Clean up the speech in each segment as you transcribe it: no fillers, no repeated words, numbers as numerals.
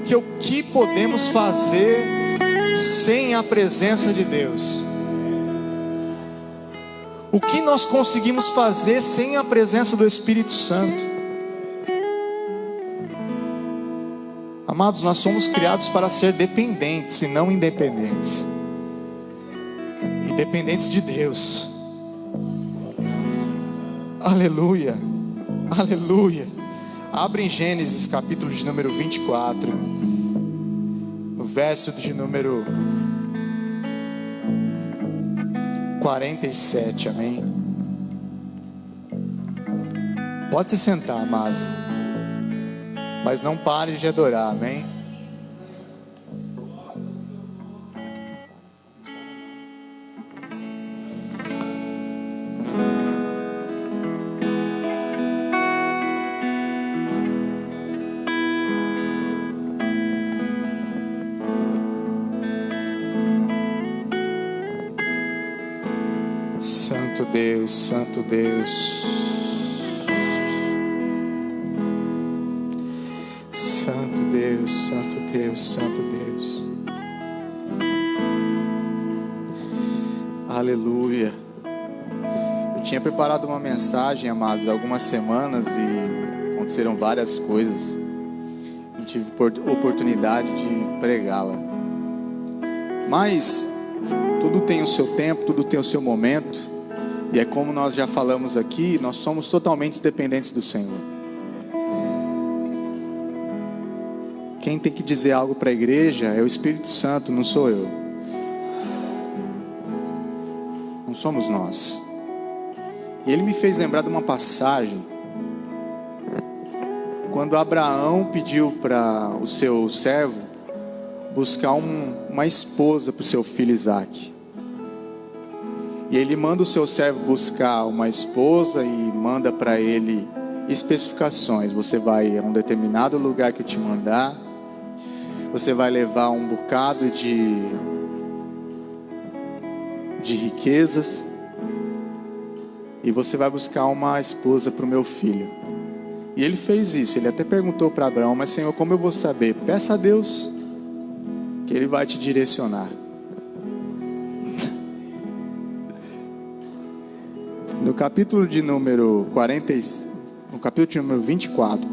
Porque o que podemos fazer sem a presença de Deus? O que nós conseguimos fazer sem a presença do Espírito Santo? Amados, nós somos criados para ser dependentes e não independentes. E dependentes de Deus. Aleluia, aleluia. Abre em Gênesis capítulo de número 24, no verso de número 47, amém? Pode se sentar, amado, mas não pare de adorar, amém? Santo Deus, Santo Deus, Santo Deus, Santo Deus, Santo Deus, aleluia. Eu tinha preparado uma mensagem, amados, há algumas semanas e aconteceram várias coisas. Não tive oportunidade de pregá-la, mas tudo tem o seu tempo, tudo tem o seu momento. E é como nós já falamos aqui, nós somos totalmente dependentes do Senhor. Quem tem que dizer algo para a igreja é o Espírito Santo, não sou eu. Não somos nós. E ele me fez lembrar de uma passagem, quando Abraão pediu para o seu servo buscar uma esposa para o seu filho Isaque. E ele manda o seu servo buscar uma esposa e manda para ele especificações. Você vai a um determinado lugar que eu te mandar. Você vai levar um bocado de riquezas. E você vai buscar uma esposa para o meu filho. E ele fez isso. Ele até perguntou para Abraão: mas Senhor, como eu vou saber? Peça a Deus, que Ele vai te direcionar. No capítulo de número 24,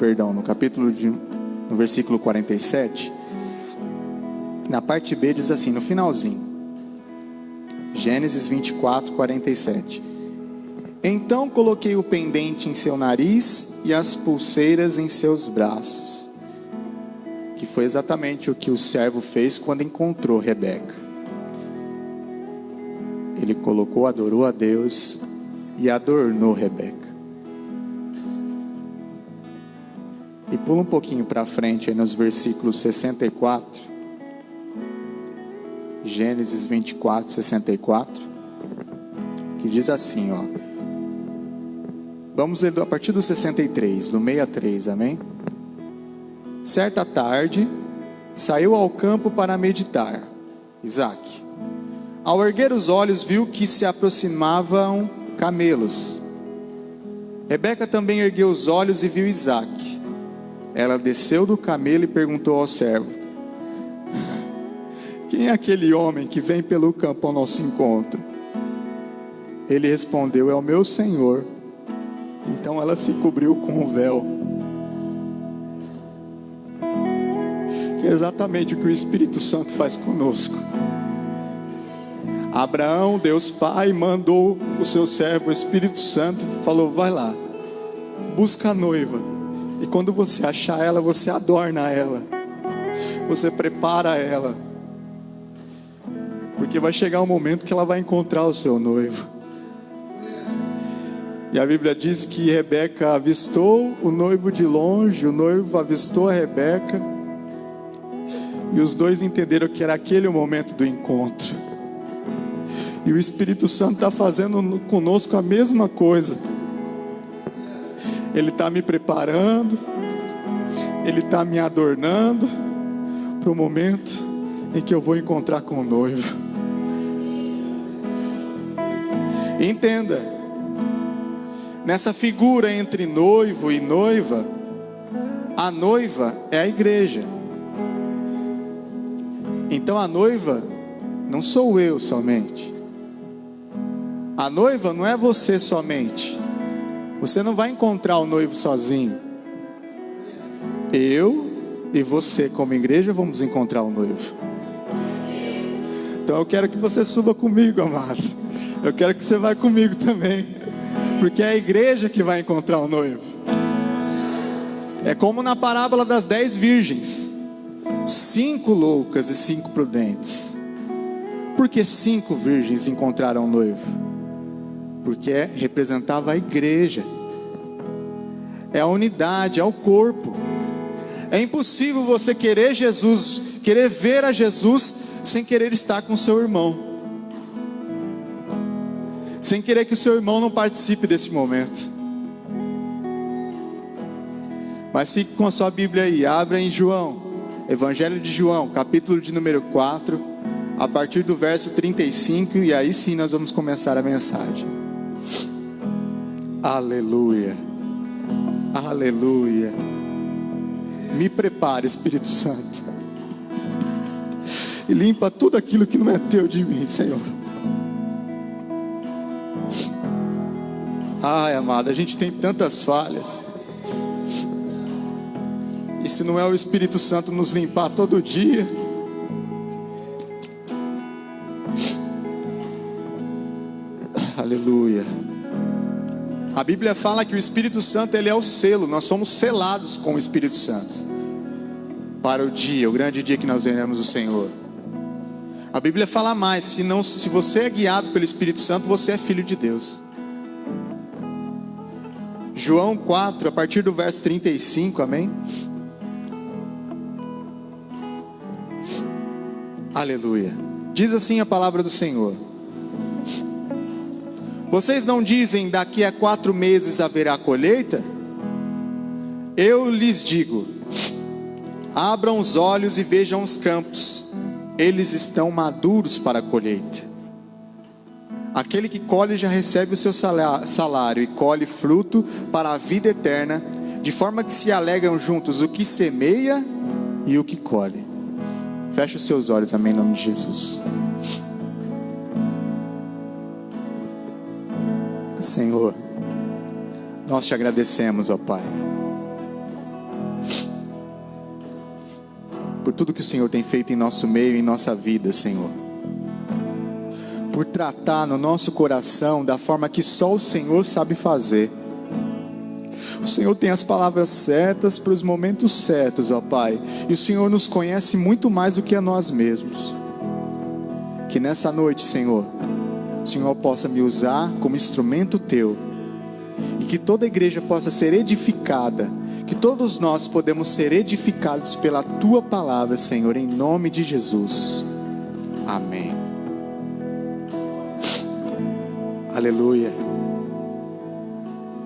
no versículo 47, na parte B diz assim, no finalzinho, Gênesis 24, 47. Então coloquei o pendente em seu nariz e as pulseiras em seus braços. Que foi exatamente o que o servo fez quando encontrou Rebeca. Ele colocou, adorou a Deus e adornou Rebeca. E pula um pouquinho para frente aí nos versículos 64. Gênesis 24, 64. Que diz assim, ó. Vamos ler a partir do 63, do 63, amém? Certa tarde, saiu ao campo para meditar, Isaque. Ao erguer os olhos, viu que se aproximavam camelos. Rebeca também ergueu os olhos e viu Isaque. Ela desceu do camelo e perguntou ao servo: quem é aquele homem que vem pelo campo ao nosso encontro? Ele respondeu: é o meu Senhor. Então ela se cobriu com o véu. Que é exatamente o que o Espírito Santo faz conosco. Abraão, Deus Pai, mandou o seu servo, o Espírito Santo, e falou: vai lá, busca a noiva, e quando você achar ela, você adorna ela, você prepara ela, porque vai chegar um momento que ela vai encontrar o seu noivo. E a Bíblia diz que Rebeca avistou o noivo de longe, o noivo avistou a Rebeca, e os dois entenderam que era aquele o momento do encontro. E o Espírito Santo está fazendo conosco a mesma coisa. Ele está me preparando, Ele está me adornando para o momento em que eu vou encontrar com o noivo. Entenda, nessa figura entre noivo e noiva, a noiva é a igreja. Então a noiva não sou eu somente. A noiva não é você somente. Você não vai encontrar o noivo sozinho. Eu e você como igreja vamos encontrar o noivo. Então eu quero que você suba comigo, amado. Eu quero que você vá comigo também, porque é a igreja que vai encontrar o noivo. É como na parábola das 10 virgens: 5 loucas e 5 prudentes. Por que 5 virgens encontraram o noivo? Porque representava a igreja. É a unidade, é o corpo. É impossível você querer Jesus, querer ver a Jesus, sem querer estar com o seu irmão, sem querer que o seu irmão não participe desse momento. Mas fique com a sua Bíblia aí, abra em João, Evangelho de João, capítulo de número 4, a partir do verso 35, e aí sim nós vamos começar a mensagem. Aleluia, aleluia. Me prepare, Espírito Santo, e limpa tudo aquilo que não é teu de mim, Senhor. Ai, amado, a gente tem tantas falhas, e se não é o Espírito Santo nos limpar todo dia, aleluia. A Bíblia fala que o Espírito Santo, ele é o selo. Nós somos selados com o Espírito Santo para o dia, o grande dia que nós veremos o Senhor. A Bíblia fala mais: se você é guiado pelo Espírito Santo, você é filho de Deus. João 4, a partir do verso 35, amém? Aleluia. Diz assim a palavra do Senhor: vocês não dizem, daqui a 4 meses haverá colheita? Eu lhes digo, abram os olhos e vejam os campos, eles estão maduros para a colheita. Aquele que colhe já recebe o seu salário e colhe fruto para a vida eterna, de forma que se alegram juntos o que semeia e o que colhe. Feche os seus olhos, amém, em nome de Jesus. Senhor, nós te agradecemos, ó Pai, por tudo que o Senhor tem feito em nosso meio, em nossa vida, Senhor, por tratar no nosso coração da forma que só o Senhor sabe fazer. O Senhor tem as palavras certas para os momentos certos, ó Pai, e o Senhor nos conhece muito mais do que a nós mesmos. Que nessa noite, Senhor, o Senhor possa me usar como instrumento teu, e que toda a igreja possa ser edificada, que todos nós podemos ser edificados pela tua palavra, Senhor, em nome de Jesus, amém. Aleluia,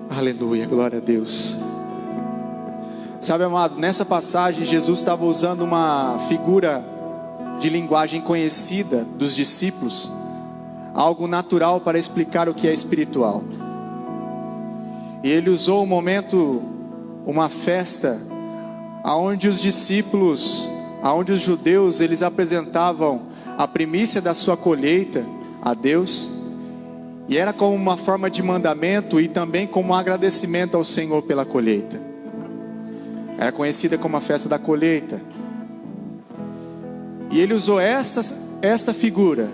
aleluia, glória a Deus. Sabe, amado, nessa passagem Jesus estava usando uma figura de linguagem conhecida dos discípulos, algo natural para explicar o que é espiritual. E ele usou um momento, uma festa, aonde os discípulos, aonde os judeus, eles apresentavam a primícia da sua colheita a Deus, e era como uma forma de mandamento e também como um agradecimento ao Senhor pela colheita. Era conhecida como a festa da colheita. E ele usou esta figura,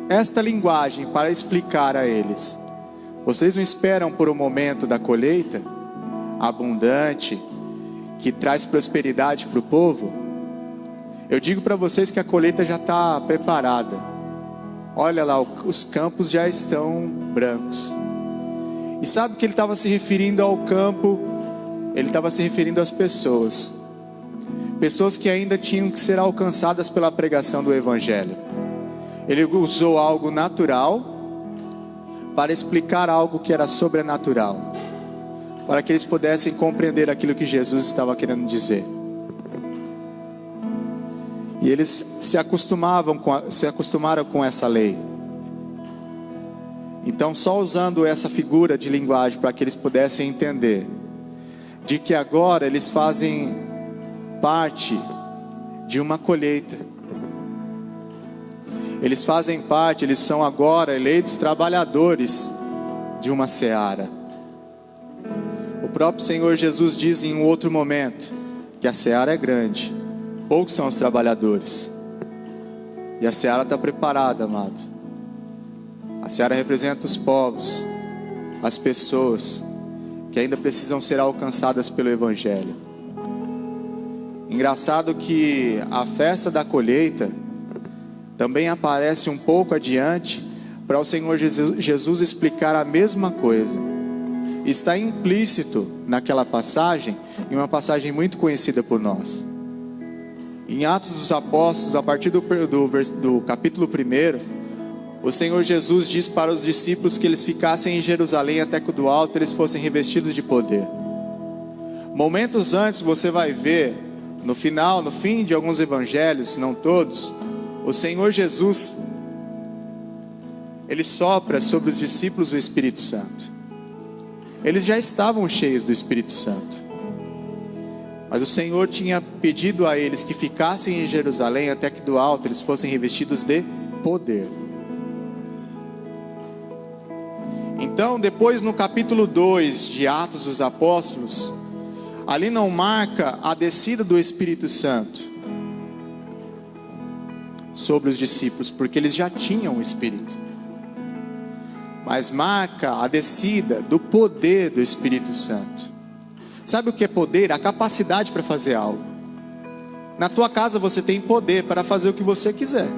esta linguagem para explicar a eles: vocês não esperam por um momento da colheita abundante, que traz prosperidade para o povo? Eu digo para vocês que a colheita já está preparada. Olha lá, os campos já estão brancos. E sabe que ele estava se referindo ao campo? Ele estava se referindo às pessoas. Pessoas que ainda tinham que ser alcançadas pela pregação do Evangelho. Ele usou algo natural para explicar algo que era sobrenatural, para que eles pudessem compreender aquilo que Jesus estava querendo dizer. E eles se acostumaram com essa lei. Então, só usando essa figura de linguagem para que eles pudessem entender de que agora eles fazem parte de uma colheita. Eles fazem parte, eles são agora eleitos trabalhadores de uma seara. O próprio Senhor Jesus diz em um outro momento que a seara é grande, poucos são os trabalhadores. E a seara está preparada, amado. A seara representa os povos, as pessoas que ainda precisam ser alcançadas pelo Evangelho. Engraçado que a festa da colheita também aparece um pouco adiante, para o Senhor Jesus explicar a mesma coisa. Está implícito naquela passagem, em uma passagem muito conhecida por nós. Em Atos dos Apóstolos, a partir do capítulo 1, o Senhor Jesus diz para os discípulos que eles ficassem em Jerusalém até que do alto eles fossem revestidos de poder. Momentos antes você vai ver, no fim de alguns evangelhos, não todos, o Senhor Jesus, Ele sopra sobre os discípulos o Espírito Santo. Eles já estavam cheios do Espírito Santo, mas o Senhor tinha pedido a eles que ficassem em Jerusalém até que do alto eles fossem revestidos de poder. Então, depois no capítulo 2 de Atos dos Apóstolos, ali não marca a descida do Espírito Santo sobre os discípulos, porque eles já tinham o Espírito, mas marca a descida do poder do Espírito Santo. Sabe o que é poder? A capacidade para fazer algo. Na tua casa você tem poder para fazer o que você quiser.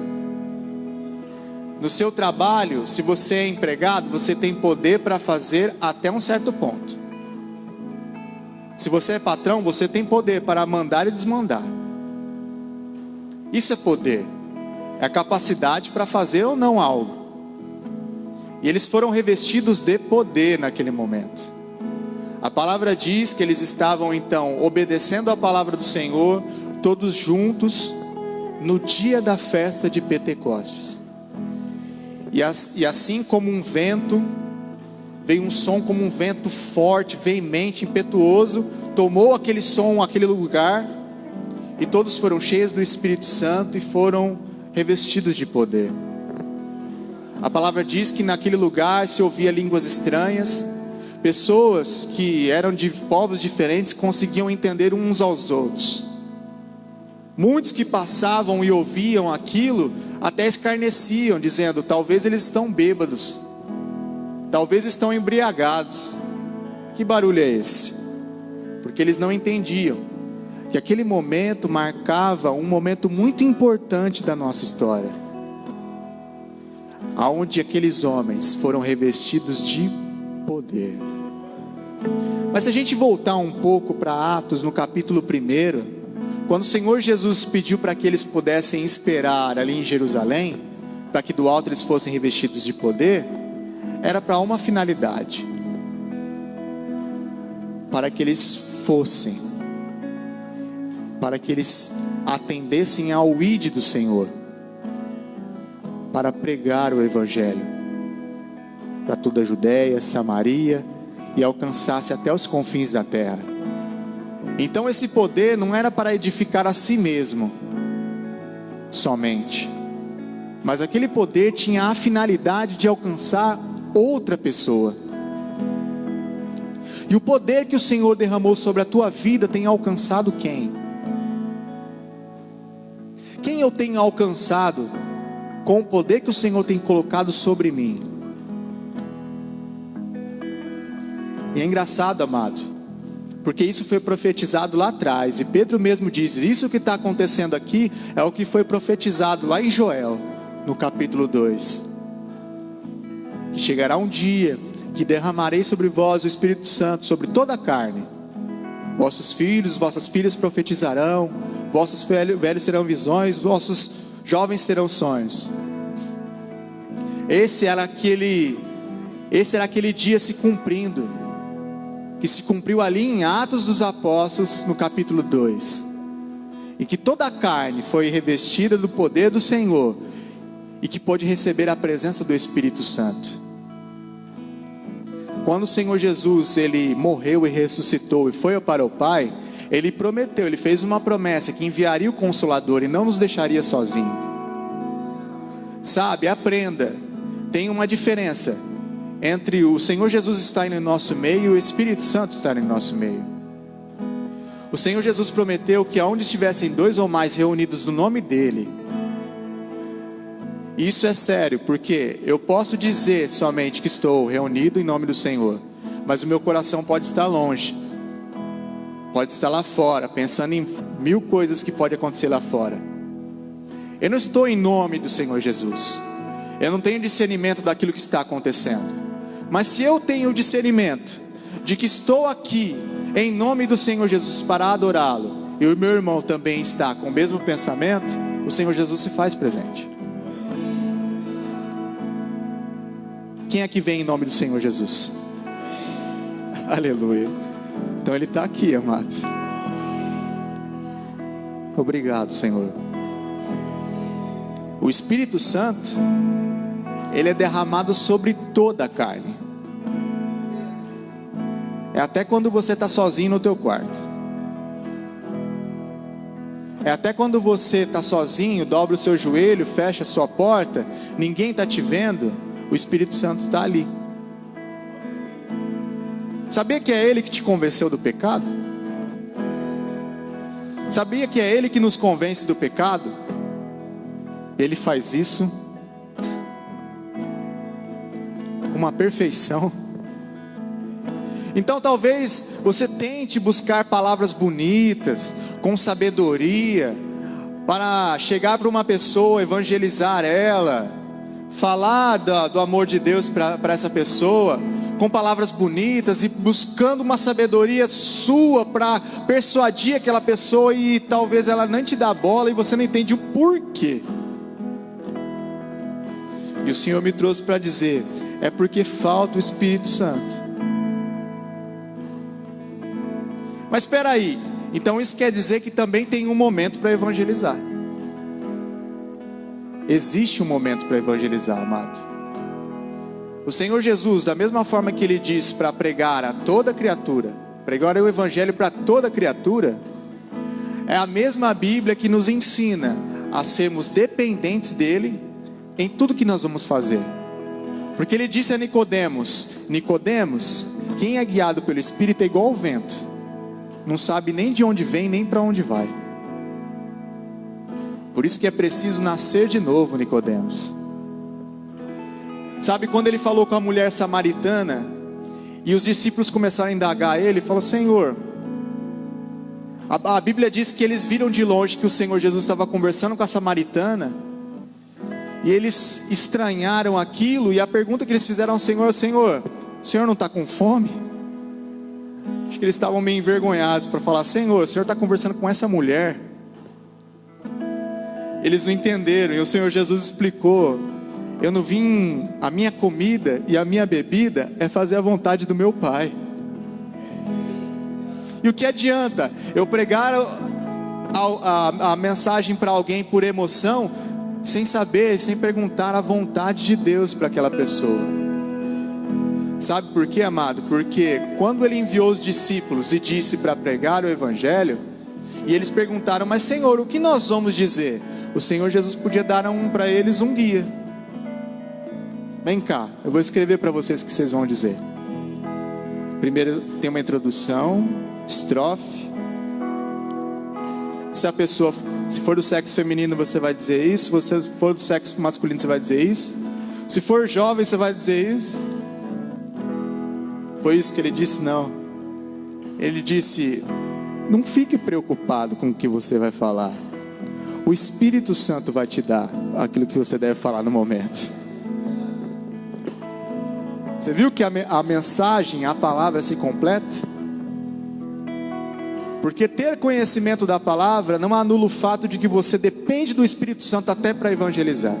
No seu trabalho, se você é empregado, você tem poder para fazer até um certo ponto. Se você é patrão, você tem poder para mandar e desmandar. Isso é poder. É a capacidade para fazer ou não algo. E eles foram revestidos de poder naquele momento. A palavra diz que eles estavam então obedecendo a palavra do Senhor, todos juntos, no dia da festa de Pentecostes. E assim como um vento, veio um som como um vento forte, veemente, impetuoso, tomou aquele som, aquele lugar, e todos foram cheios do Espírito Santo e foram revestidos de poder. A palavra diz que naquele lugar se ouvia línguas estranhas, pessoas que eram de povos diferentes conseguiam entender uns aos outros. Muitos que passavam e ouviam aquilo até escarneciam, dizendo: talvez eles estão bêbados, talvez estão embriagados. Que barulho é esse? Porque eles não entendiam que aquele momento marcava um momento muito importante da nossa história, aonde aqueles homens foram revestidos de poder. Mas se a gente voltar um pouco para Atos, no capítulo 1, quando o Senhor Jesus pediu para que eles pudessem esperar ali em Jerusalém, para que do alto eles fossem revestidos de poder, era para uma finalidade: para que eles fossem, para que eles atendessem ao ID do Senhor, para pregar o Evangelho para toda a Judéia, Samaria, e alcançasse até os confins da terra. Então esse poder não era para edificar a si mesmo somente, mas aquele poder tinha a finalidade de alcançar outra pessoa. E o poder que o Senhor derramou sobre a tua vida tem alcançado quem? Quem eu tenho alcançado com o poder que o Senhor tem colocado sobre mim? E é engraçado, amado, porque isso foi profetizado lá atrás, e Pedro mesmo diz: isso que está acontecendo aqui é o que foi profetizado lá em Joel, no capítulo 2, que chegará um dia que derramarei sobre vós o Espírito Santo sobre toda a carne. Vossos filhos, vossas filhas profetizarão, vossos velhos terão visões, vossos jovens terão sonhos. Esse era aquele dia se cumprindo, que se cumpriu ali em Atos dos Apóstolos, no capítulo 2, em que toda a carne foi revestida do poder do Senhor, e que pôde receber a presença do Espírito Santo. Quando o Senhor Jesus, ele morreu e ressuscitou e foi para o Pai, ele prometeu, ele fez uma promessa, que enviaria o Consolador e não nos deixaria sozinhos. Sabe, aprenda. Tem uma diferença entre o Senhor Jesus estar em nosso meio e o Espírito Santo estar em nosso meio. O Senhor Jesus prometeu que aonde estivessem 2 ou mais reunidos no nome dEle, isso é sério, porque eu posso dizer somente que estou reunido em nome do Senhor, mas o meu coração pode estar longe, pode estar lá fora, pensando em 1000 coisas que podem acontecer lá fora. Eu não estou em nome do Senhor Jesus, eu não tenho discernimento daquilo que está acontecendo, mas se eu tenho o discernimento de que estou aqui em nome do Senhor Jesus para adorá-lo, e o meu irmão também está com o mesmo pensamento, o Senhor Jesus se faz presente. Quem é que vem em nome do Senhor Jesus? Aleluia. Então Ele está aqui, amado. Obrigado, Senhor. O Espírito Santo, Ele é derramado sobre toda a carne. É até quando você está sozinho no teu quarto. É até quando você está sozinho, dobra o seu joelho, fecha a sua porta, ninguém está te vendo, o Espírito Santo está ali. Sabia que é Ele que te convenceu do pecado? Sabia que é Ele que nos convence do pecado? Ele faz isso com uma perfeição. Então talvez você tente buscar palavras bonitas, com sabedoria, para chegar para uma pessoa, evangelizar ela, falar do amor de Deus para essa pessoa, com palavras bonitas e buscando uma sabedoria sua para persuadir aquela pessoa, e talvez ela não te dá bola e você não entende o porquê. E o Senhor me trouxe para dizer, é porque falta o Espírito Santo. Mas espera aí, então isso quer dizer que também tem um momento para evangelizar. Existe um momento para evangelizar, amado. O Senhor Jesus, da mesma forma que Ele disse para pregar a toda criatura, pregar o Evangelho para toda criatura, é a mesma Bíblia que nos ensina a sermos dependentes dEle em tudo que nós vamos fazer. Porque Ele disse a Nicodemos, Nicodemos, quem é guiado pelo Espírito é igual ao vento, não sabe nem de onde vem, nem para onde vai. Por isso que é preciso nascer de novo, Nicodemos. Sabe, quando Ele falou com a mulher samaritana, e os discípulos começaram a indagar Ele, Ele falou, Senhor, a Bíblia diz que eles viram de longe que o Senhor Jesus estava conversando com a samaritana, e eles estranharam aquilo, e a pergunta que eles fizeram ao Senhor, Senhor, o Senhor não está com fome? Acho que eles estavam meio envergonhados para falar, Senhor, o Senhor está conversando com essa mulher. Eles não entenderam, e o Senhor Jesus explicou, eu não vim, a minha comida e a minha bebida é fazer a vontade do meu Pai. E o que adianta eu pregar a mensagem para alguém por emoção, sem saber, sem perguntar a vontade de Deus para aquela pessoa? Sabe por quê, amado? Porque quando Ele enviou os discípulos e disse para pregar o Evangelho, e eles perguntaram, mas Senhor, o que nós vamos dizer? O Senhor Jesus podia dar para eles um guia. Vem cá, eu vou escrever para vocês o que vocês vão dizer. Primeiro tem uma introdução, estrofe. Se a pessoa, se for do sexo feminino, você vai dizer isso. Se você for do sexo masculino, você vai dizer isso. Se for jovem, você vai dizer isso. Foi isso que Ele disse? Não. Ele disse, não fique preocupado com o que você vai falar. O Espírito Santo vai te dar aquilo que você deve falar no momento. Você viu que a mensagem, a palavra se completa? Porque ter conhecimento da palavra não anula o fato de que você depende do Espírito Santo até para evangelizar.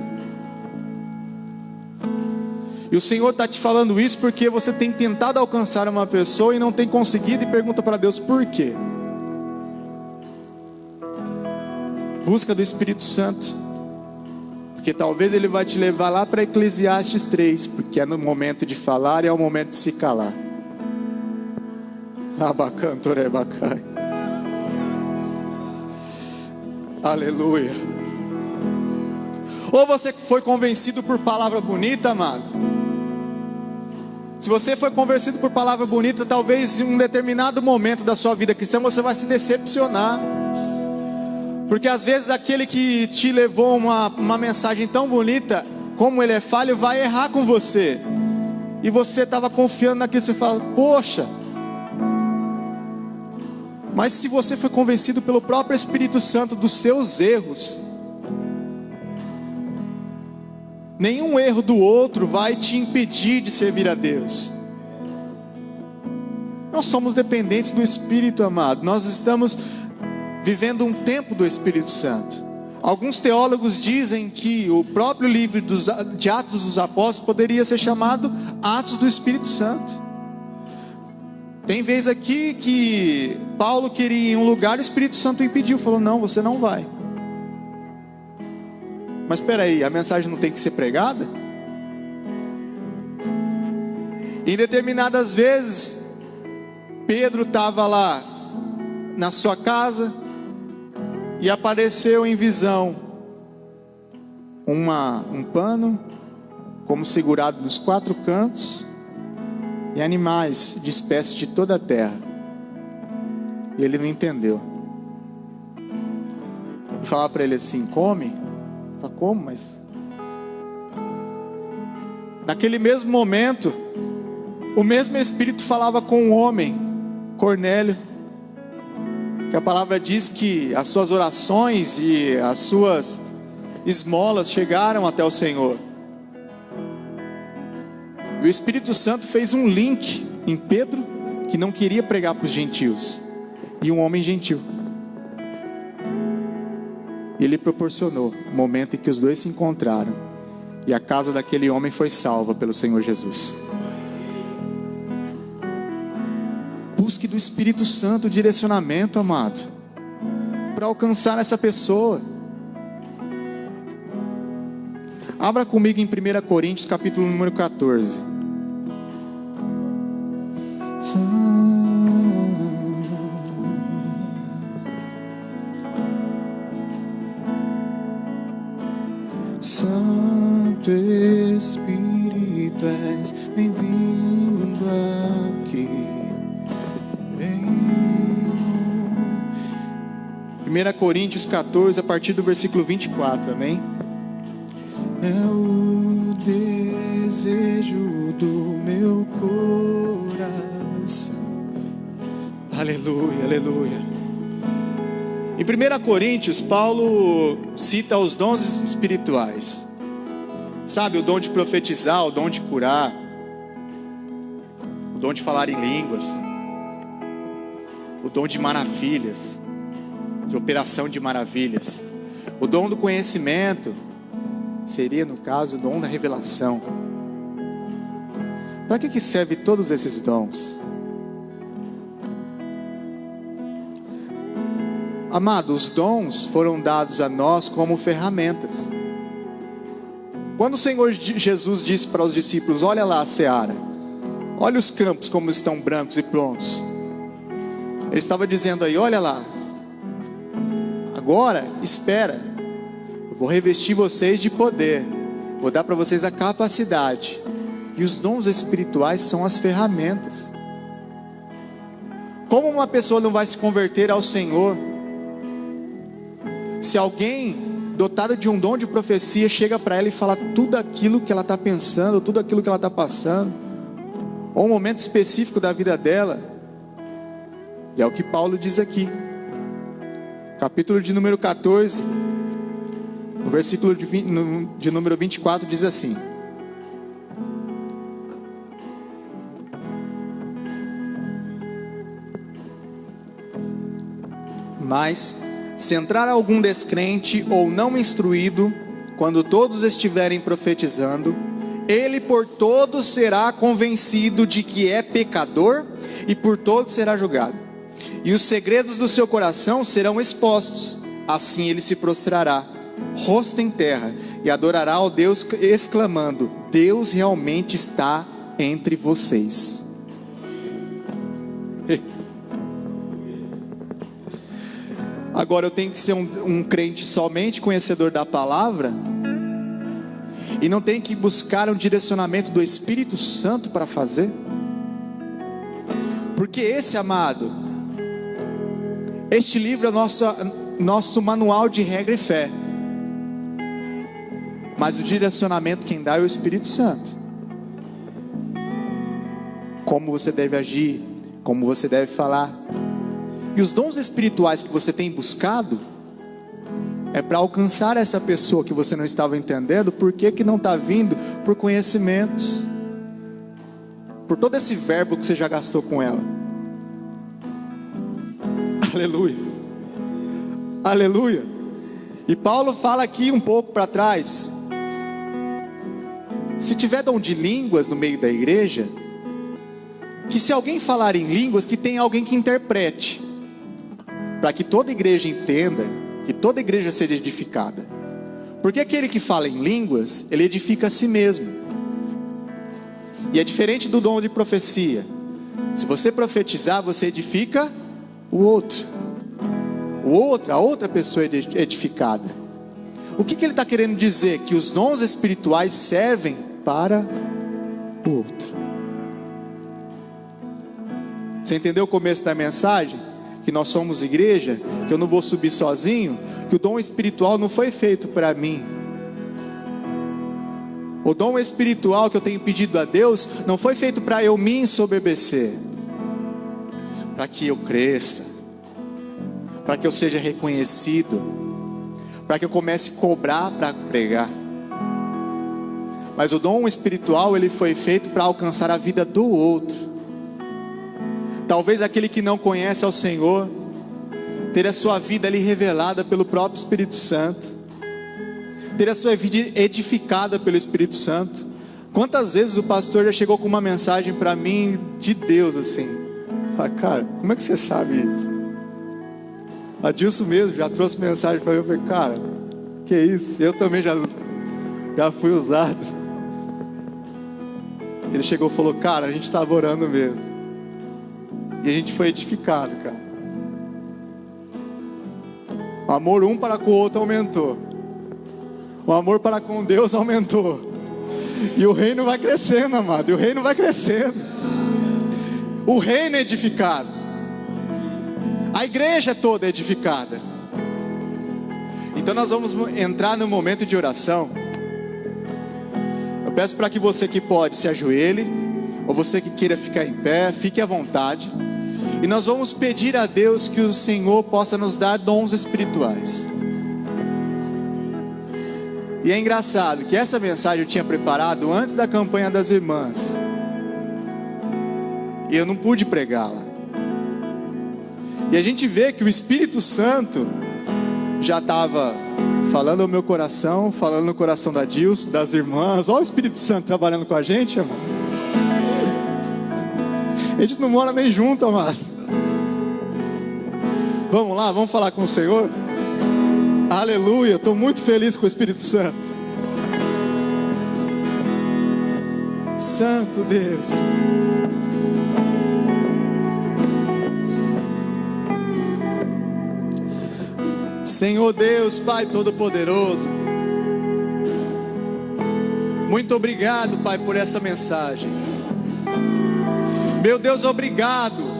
E o Senhor está te falando isso porque você tem tentado alcançar uma pessoa e não tem conseguido, e pergunta para Deus por quê. Busca do Espírito Santo, porque talvez Ele vai te levar lá para Eclesiastes 3, porque é no momento de falar e é o momento de se calar. Abacantorebacai. Aleluia. Ou você foi convencido por palavra bonita, amado? Se você foi convencido por palavra bonita, talvez em um determinado momento da sua vida cristã você vai se decepcionar. Porque às vezes aquele que te levou uma mensagem tão bonita, como ele é falho, vai errar com você. E você estava confiando naquilo, você fala, poxa. Mas se você foi convencido pelo próprio Espírito Santo dos seus erros, nenhum erro do outro vai te impedir de servir a Deus. Nós somos dependentes do Espírito, amado. Nós estamos vivendo um tempo do Espírito Santo. Alguns teólogos dizem que o próprio livro de Atos dos Apóstolos poderia ser chamado Atos do Espírito Santo. Tem vez aqui que Paulo queria ir em um lugar e o Espírito Santo impediu, falou, não, você não vai. Mas espera aí, a mensagem não tem que ser pregada? Em determinadas vezes, Pedro estava lá na sua casa e apareceu em visão um pano como segurado dos 4 cantos e animais de espécie de toda a terra. E ele não entendeu. E falava para ele assim, come. Fala, como? Mas naquele mesmo momento, o mesmo Espírito falava com um homem, Cornélio, que a palavra diz que as suas orações e as suas esmolas chegaram até o Senhor. E o Espírito Santo fez um link em Pedro, que não queria pregar para os gentios, e um homem gentil. E ele proporcionou o momento em que os dois se encontraram, e a casa daquele homem foi salva pelo Senhor Jesus. Busque do Espírito Santo direcionamento, amado, para alcançar essa pessoa. Abra comigo em 1 Coríntios capítulo número 14. Santo Espírito, és bem-vindo aqui. 1 Coríntios 14, a partir do versículo 24, amém? É o desejo do meu coração. Aleluia, aleluia. Em 1 Coríntios, Paulo cita os dons espirituais. Sabe, o dom de profetizar, o dom de curar, o dom de falar em línguas, o dom de maravilhas, de operação de maravilhas. O dom do conhecimento seria, no caso, o dom da revelação. Para que serve todos esses dons? Amado, os dons foram dados a nós como ferramentas. Quando o Senhor Jesus disse para os discípulos, olha lá a seara, olha os campos como estão brancos e prontos. Ele estava dizendo aí, olha lá, agora espera, eu vou revestir vocês de poder, vou dar para vocês a capacidade. E os dons espirituais são as ferramentas. Como uma pessoa não vai se converter ao Senhor se alguém dotado de um dom de profecia chega para ela e fala tudo aquilo que ela está pensando, tudo aquilo que ela está passando, ou um momento específico da vida dela? E é o que Paulo diz aqui, capítulo de número 14, no versículo de número 24, diz assim: mas se entrar algum descrente ou não instruído, quando todos estiverem profetizando, ele por todos será convencido de que é pecador e por todos será julgado. E os segredos do seu coração serão expostos. Assim ele se prostrará, rosto em terra, e adorará ao Deus, exclamando: Deus realmente está entre vocês. Agora eu tenho que ser um crente somente conhecedor da palavra? e não tem que buscar um direcionamento do Espírito Santo para fazer? Porque esse, amado, este livro é nosso manual de regra e fé, mas o direcionamento quem dá é o Espírito Santo. Como você deve agir, como você deve falar. E os dons espirituais que você tem buscado é para alcançar essa pessoa que você não estava entendendo. Por que não está vindo? Por conhecimentos, por todo esse verbo que você já gastou com ela. Aleluia, aleluia. E Paulo fala aqui um pouco para trás: se tiver dom de línguas no meio da igreja, que se alguém falar em línguas, que tenha alguém que interprete, para que toda igreja entenda, que toda igreja seja edificada. Porque aquele que fala em línguas, ele edifica a si mesmo. E é diferente do dom de profecia. Se você profetizar, você edifica o outro. A outra pessoa é edificada. O que ele está querendo dizer? Que os dons espirituais servem para o outro. Você entendeu o começo da mensagem? Que nós somos igreja, que eu não vou subir sozinho, que o dom espiritual não foi feito para mim. O dom espiritual que eu tenho pedido a Deus não foi feito para eu me ensoberbecer, para que eu cresça, para que eu seja reconhecido, para que eu comece a cobrar para pregar. Mas o dom espiritual, ele foi feito para alcançar a vida do outro. Talvez aquele que não conhece ao Senhor, ter a sua vida ali revelada pelo próprio Espírito Santo, ter a sua vida edificada pelo Espírito Santo. Quantas vezes o pastor já chegou com uma mensagem para mim de Deus assim? Fala, cara, como é que você sabe isso? Adilson mesmo já trouxe mensagem para mim. Eu falei, cara, que isso? Eu também já fui usado. Ele chegou e falou, cara, a gente estava orando mesmo. E a gente foi edificado, cara. O amor um para com o outro aumentou. O amor para com Deus aumentou. E o reino vai crescendo, amado. E o reino vai crescendo. O reino é edificado. A igreja toda é edificada. Então nós vamos entrar no momento de oração. Eu peço para que você que pode se ajoelhe, ou você que queira ficar em pé, fique à vontade. E nós vamos pedir a Deus que o Senhor possa nos dar dons espirituais. E é engraçado que essa mensagem eu tinha preparado antes da campanha das irmãs, e eu não pude pregá-la. E a gente vê que o Espírito Santo já estava falando ao meu coração, falando no coração da Dilson, das irmãs. Olha o Espírito Santo trabalhando com a gente, amado. A gente não mora nem junto, amado. Vamos lá, vamos falar com o Senhor? Aleluia, estou muito feliz com o Espírito Santo. Santo Deus. Senhor Deus, Pai Todo-Poderoso, muito obrigado, Pai, por essa mensagem. Meu Deus, obrigado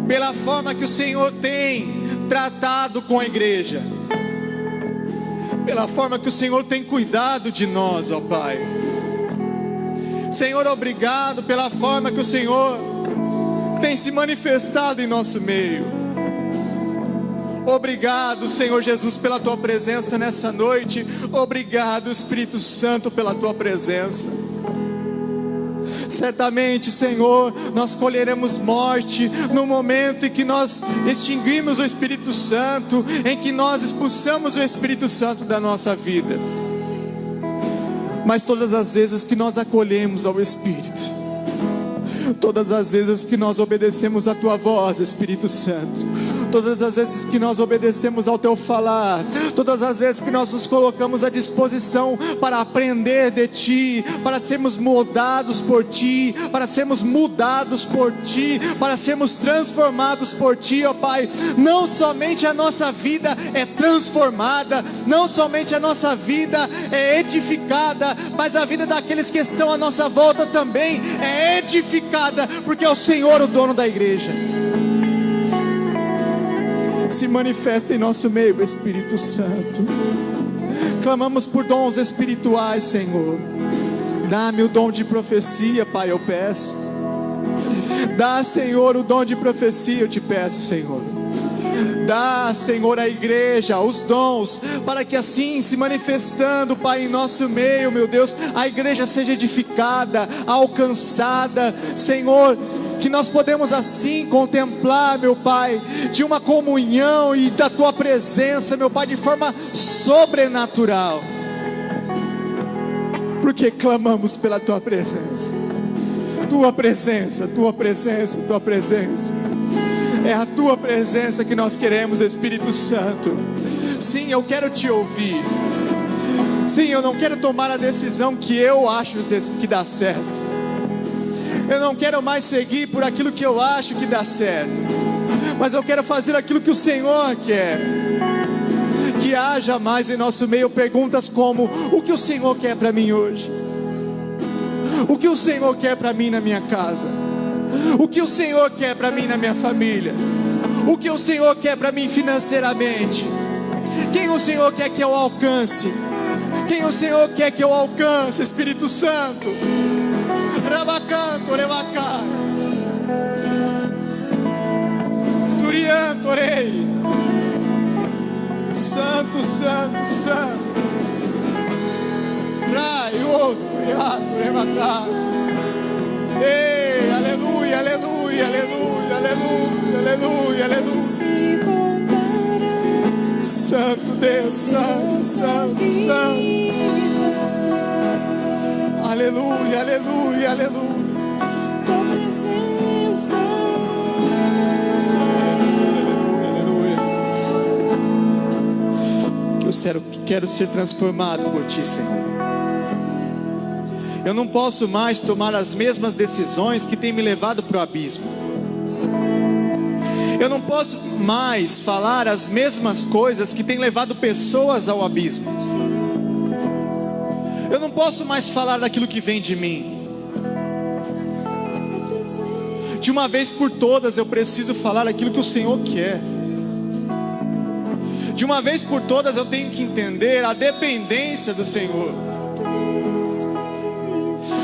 pela forma que o Senhor tem tratado com a igreja, pela forma que o Senhor tem cuidado de nós, ó Pai. Senhor, obrigado pela forma que o Senhor tem se manifestado em nosso meio. Obrigado, Senhor Jesus, pela Tua presença nessa noite. Obrigado, Espírito Santo, pela Tua presença. Certamente, Senhor, nós colheremos morte no momento em que nós extinguimos o Espírito Santo, em que nós expulsamos o Espírito Santo da nossa vida. Mas todas as vezes que nós acolhemos ao Espírito, todas as vezes que nós obedecemos a Tua voz, Espírito Santo, Todas as vezes que nós obedecemos ao Teu falar, todas as vezes que nós nos colocamos à disposição para aprender de Ti, para sermos moldados por Ti, para sermos mudados por Ti, para sermos transformados por Ti, ó Pai. Não somente a nossa vida é transformada, não somente a nossa vida é edificada, mas a vida daqueles que estão à nossa volta também é edificada, porque é o Senhor o dono da igreja. Se manifesta em nosso meio, Espírito Santo. Clamamos por dons espirituais, Senhor. Dá-me o dom de profecia, Pai, eu peço. Dá, Senhor, o dom de profecia, eu te peço, Senhor. Dá, Senhor, à igreja os dons, para que assim, se manifestando, Pai, em nosso meio, meu Deus, a igreja seja edificada, alcançada, Senhor, que nós podemos assim contemplar, meu Pai, de uma comunhão e da Tua presença, meu Pai, de forma sobrenatural, porque clamamos pela Tua presença. Tua presença, Tua presença, Tua presença. É a Tua presença que nós queremos, Espírito Santo. Sim, eu quero Te ouvir. Sim, eu não quero tomar a decisão que eu acho que dá certo. Eu não quero mais seguir por aquilo que eu acho que dá certo, mas eu quero fazer aquilo que o Senhor quer. Que haja mais em nosso meio perguntas como: o que o Senhor quer para mim hoje? O que o Senhor quer para mim na minha casa? O que o Senhor quer para mim na minha família? O que o Senhor quer para mim financeiramente? Quem o Senhor quer que eu alcance? Quem o Senhor quer que eu alcance, Espírito Santo? Rabacanto, Rebacá, Surianto, Orei. Santo, Santo, Santo. Trai, osso, Reato, Rebacá. Ei, aleluia, aleluia, aleluia, aleluia, aleluia, aleluia. Santo Deus, Santo, Santo, Santo. Aleluia, aleluia, aleluia. Tua presença. Aleluia, aleluia. Que eu quero ser transformado por Ti, Senhor. Eu não posso mais tomar as mesmas decisões que têm me levado para o abismo. Eu não posso mais falar as mesmas coisas que têm levado pessoas ao abismo. Eu não posso mais falar daquilo que vem de mim. De uma vez por todas eu preciso falar aquilo que o Senhor quer. De uma vez por todas eu tenho que entender a dependência do Senhor.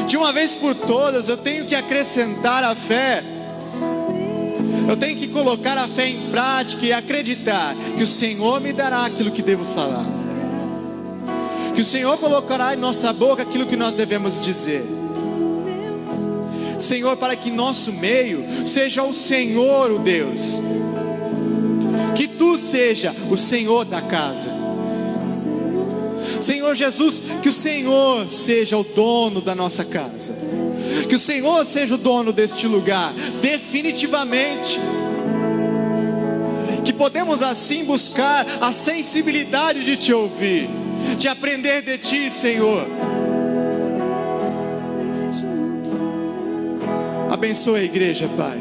De uma vez por todas eu tenho que acrescentar a fé. Eu tenho que colocar a fé em prática e acreditar que o Senhor me dará aquilo que devo falar. Que o Senhor colocará em nossa boca aquilo que nós devemos dizer. Senhor, para que nosso meio seja o Senhor, o Deus. Que Tu seja o Senhor da casa. Senhor Jesus, que o Senhor seja o dono da nossa casa. Que o Senhor seja o dono deste lugar, definitivamente. Que podemos assim buscar a sensibilidade de Te ouvir, de aprender de Ti, Senhor. Abençoe a igreja, Pai.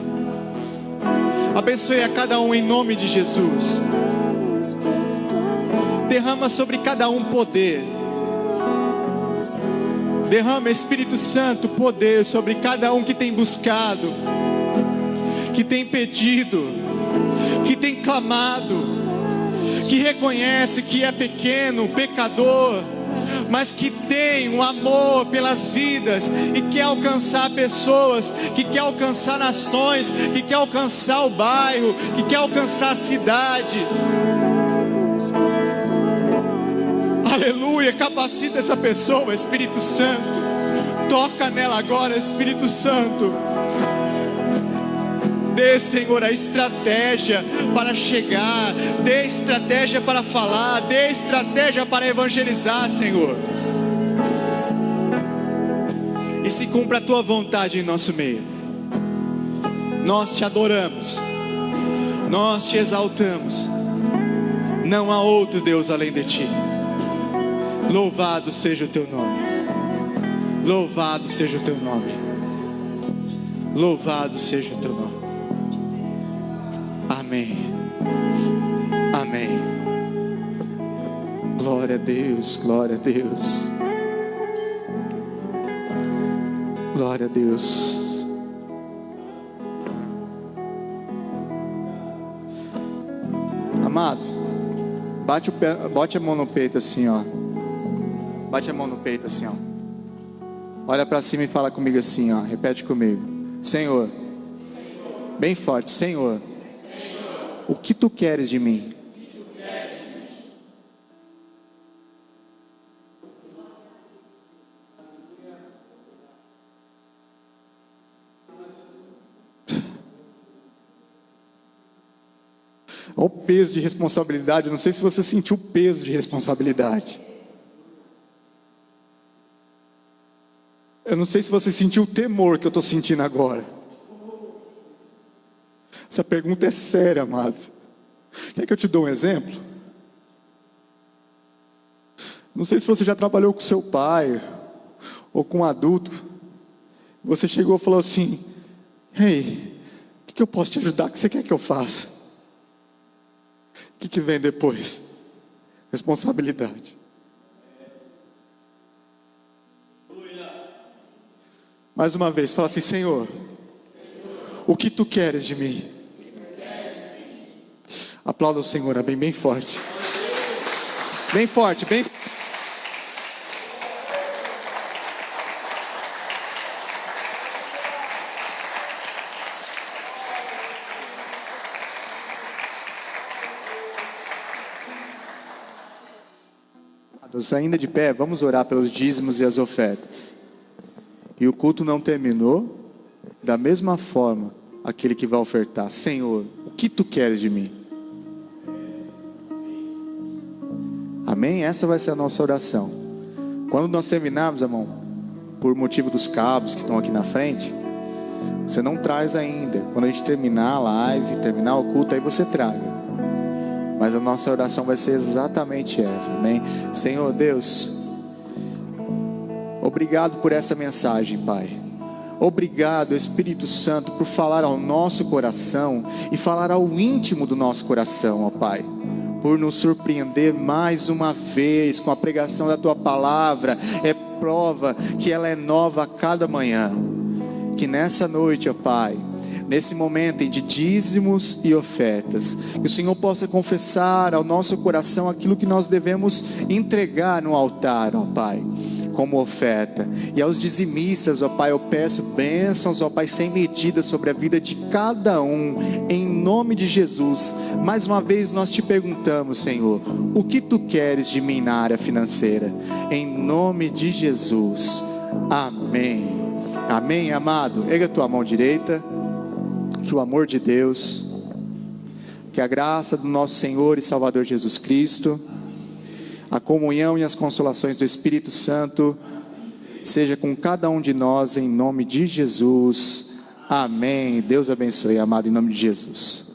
Abençoe a cada um em nome de Jesus. Derrama sobre cada um poder. Derrama, Espírito Santo, poder sobre cada um que tem buscado, que tem pedido, que tem clamado, que reconhece que é pequeno, pecador, mas que tem um amor pelas vidas e quer alcançar pessoas, que quer alcançar nações, que quer alcançar o bairro, que quer alcançar a cidade. Aleluia, capacita essa pessoa, Espírito Santo. Toca nela agora, Espírito Santo. Dê, Senhor, a estratégia para chegar. Dê estratégia para falar. Dê estratégia para evangelizar, Senhor. E se cumpra a Tua vontade em nosso meio. Nós Te adoramos. Nós te exaltamos. Não há outro Deus além de ti. Louvado seja o teu nome. Louvado seja o teu nome. Louvado seja o teu nome. Amém. Amém. Glória a Deus, glória a Deus. Glória a Deus. Amado, bote a mão no peito assim, ó. Bate a mão no peito assim, ó. Olha para cima e fala comigo assim, ó. Repete comigo. Senhor, bem forte, Senhor, o que tu queres de mim? Olha o peso de responsabilidade. Eu não sei se você sentiu o peso de responsabilidade. Eu não sei se você sentiu o temor que eu estou sentindo agora. Essa pergunta é séria, amado. Quer que eu te dou um exemplo? Não sei se você já trabalhou com seu pai ou com um adulto. Você chegou e falou assim: ei, o que eu posso te ajudar? O que você quer que eu faça? O que vem depois? Responsabilidade. Mais uma vez, fala assim: Senhor, o que tu queres de mim? Aplauda o Senhor, amém, bem forte. Bem forte, bem forte. Ainda de pé, vamos orar pelos dízimos e as ofertas. E o culto não terminou. Da mesma forma, aquele que vai ofertar: Senhor, o que tu queres de mim? Amém? Essa vai ser a nossa oração. Quando nós terminarmos, irmão, por motivo dos cabos que estão aqui na frente, você não traz ainda. Quando a gente terminar a live, terminar o culto, aí você traga. Mas a nossa oração vai ser exatamente essa, amém? Senhor Deus, obrigado por essa mensagem, Pai. Obrigado, Espírito Santo, por falar ao nosso coração e falar ao íntimo do nosso coração, ó Pai. Por nos surpreender mais uma vez com a pregação da Tua Palavra. É prova que ela é nova a cada manhã. Que nessa noite, ó Pai, nesse momento de dízimos e ofertas, que o Senhor possa confessar ao nosso coração aquilo que nós devemos entregar no altar, ó Pai, como oferta. E aos dizimistas, ó Pai, eu peço bênçãos, ó Pai, sem medida sobre a vida de cada um, em nome de Jesus. Mais uma vez nós te perguntamos, Senhor, o que tu queres de mim na área financeira? Em nome de Jesus, amém. Amém, amado. Erga a tua mão direita. Que o amor de Deus, que a graça do nosso Senhor e Salvador Jesus Cristo, a comunhão e as consolações do Espírito Santo seja com cada um de nós, em nome de Jesus, amém. Deus abençoe, amado, em nome de Jesus.